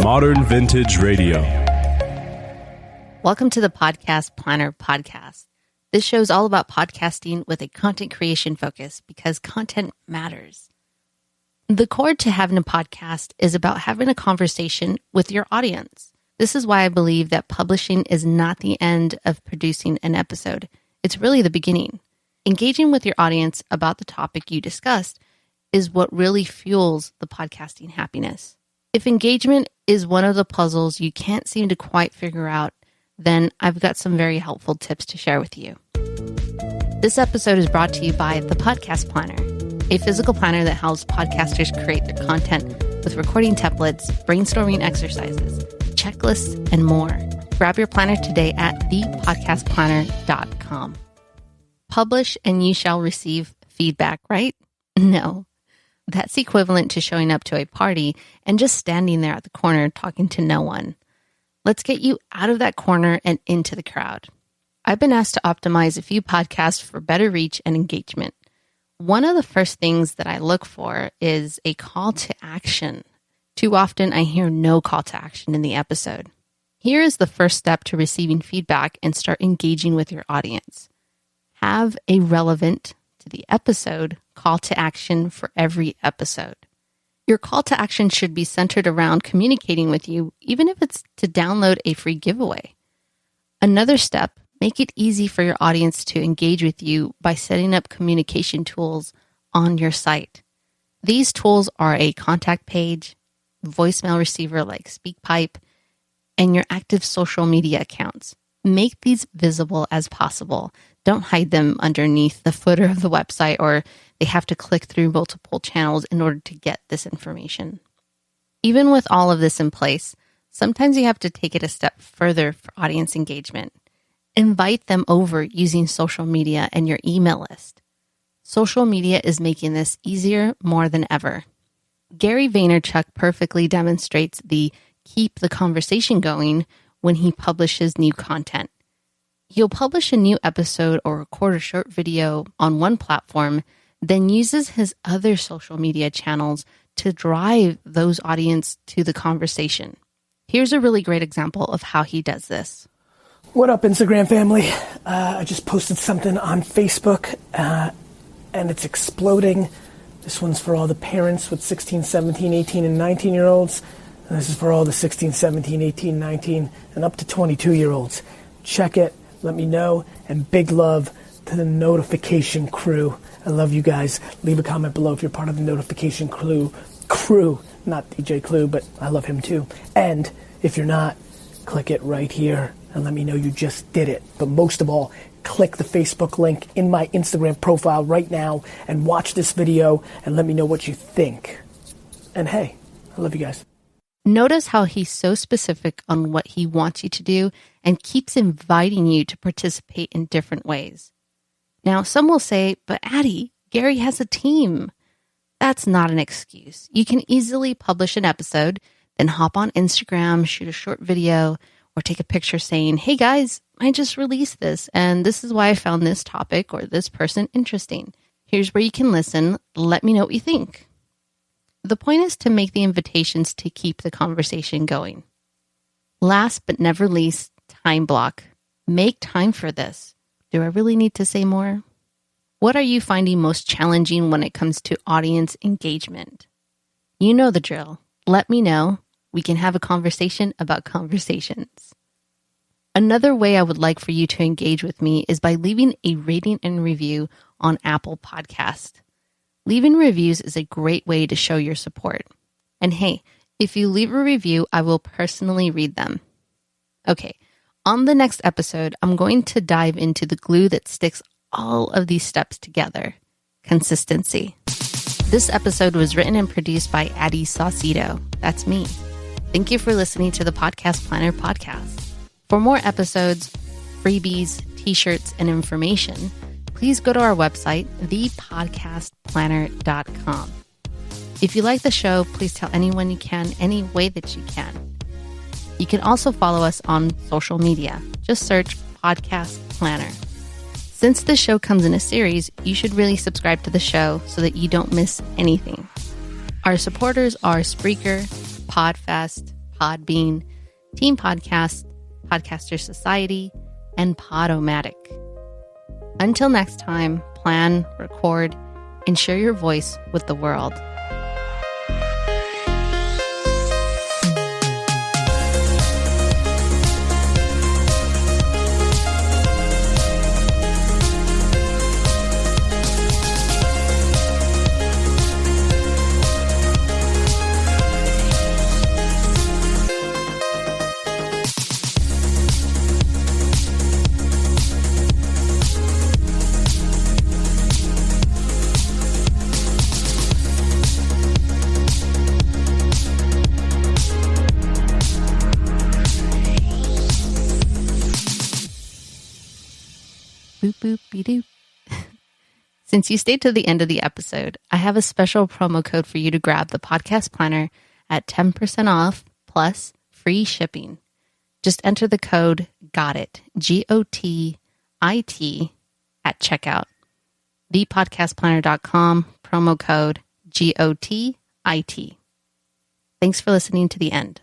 Modern Vintage Radio. Welcome to the Podcast Planner Podcast. This show is all about podcasting with a content creation focus because content matters. The core to having a podcast is about having a conversation with your audience. This is why I believe that publishing is not the end of producing an episode. It's really the beginning. Engaging with your audience about the topic you discussed is what really fuels the podcasting happiness. If engagement is one of the puzzles you can't seem to quite figure out, then I've got some very helpful tips to share with you. This episode is brought to you by the Podcast Planner, a physical planner that helps podcasters create their content with recording templates, brainstorming exercises, checklists, and more. Grab your planner today at thepodcastplanner.com. Publish and you shall receive feedback, right? No. That's equivalent to showing up to a party and just standing there at the corner talking to no one. Let's get you out of that corner and into the crowd. I've been asked to optimize a few podcasts for better reach and engagement. One of the first things that I look for is a call to action. Too often I hear no call to action in the episode. Here is the first step to receiving feedback and start engaging with your audience. Have a relevant to the episode call to action for every episode. Your call to action should be centered around communicating with you, even if it's to download a free giveaway. Another step, make it easy for your audience to engage with you by setting up communication tools on your site. These tools are a contact page, voicemail receiver like SpeakPipe, and your active social media accounts. Make these visible as possible. Don't hide them underneath the footer of the website, or they have to click through multiple channels in order to get this information. Even with all of this in place, sometimes you have to take it a step further for audience engagement. Invite them over using social media and your email list. Social media is making this easier more than ever. Gary Vaynerchuk perfectly demonstrates the keep the conversation going when he publishes new content. He'll publish a new episode or record a short video on one platform, then uses his other social media channels to drive those audience to the conversation. Here's a really great example of how he does this. What up, Instagram family? I just posted something on Facebook, and it's exploding. This one's for all the parents with 16, 17, 18, and 19-year-olds. And this is for all the 16, 17, 18, 19, and up to 22-year-olds. Check it. Let me know. And big love to the notification crew. I love you guys. Leave a comment below if you're part of the notification crew. Not DJ Clue, but I love him too. And if you're not, click it right here and let me know you just did it. But most of all, click the Facebook link in my Instagram profile right now and watch this video and let me know what you think. And hey, I love you guys. Notice how he's so specific on what he wants you to do and keeps inviting you to participate in different ways. Now, some will say, but Addie, Gary has a team. That's not an excuse. You can easily publish an episode, then hop on Instagram, shoot a short video, or take a picture saying, hey guys, I just released this, and this is why I found this topic or this person interesting. Here's where you can listen. Let me know what you think. The point is to make the invitations to keep the conversation going. Last but never least, time block. Make time for this. Do I really need to say more? What are you finding most challenging when it comes to audience engagement? You know the drill. Let me know. We can have a conversation about conversations. Another way I would like for you to engage with me is by leaving a rating and review on Apple Podcast. Leaving reviews is a great way to show your support. And hey, if you leave a review, I will personally read them. Okay, on the next episode, I'm going to dive into the glue that sticks all of these steps together: consistency. This episode was written and produced by Addie Saucedo. That's me. Thank you for listening to the Podcast Planner Podcast. For more episodes, freebies, t-shirts, and information, please go to our website, thepodcastplanner.com. If you like the show, please tell anyone you can, any way that you can. You can also follow us on social media. Just search Podcast Planner. Since this show comes in a series, you should really subscribe to the show so that you don't miss anything. Our supporters are Spreaker, Podfest, Podbean, Team Podcast, Podcaster Society, and Podomatic. Until next time, plan, record, and share your voice with the world. Boop, boop, be doop. Since you stayed to the end of the episode, I have a special promo code for you to grab the podcast planner at 10% off plus free shipping. Just enter the code GOTIT, GOTIT, at checkout. thepodcastplanner.com, promo code GOTIT. Thanks for listening to the end.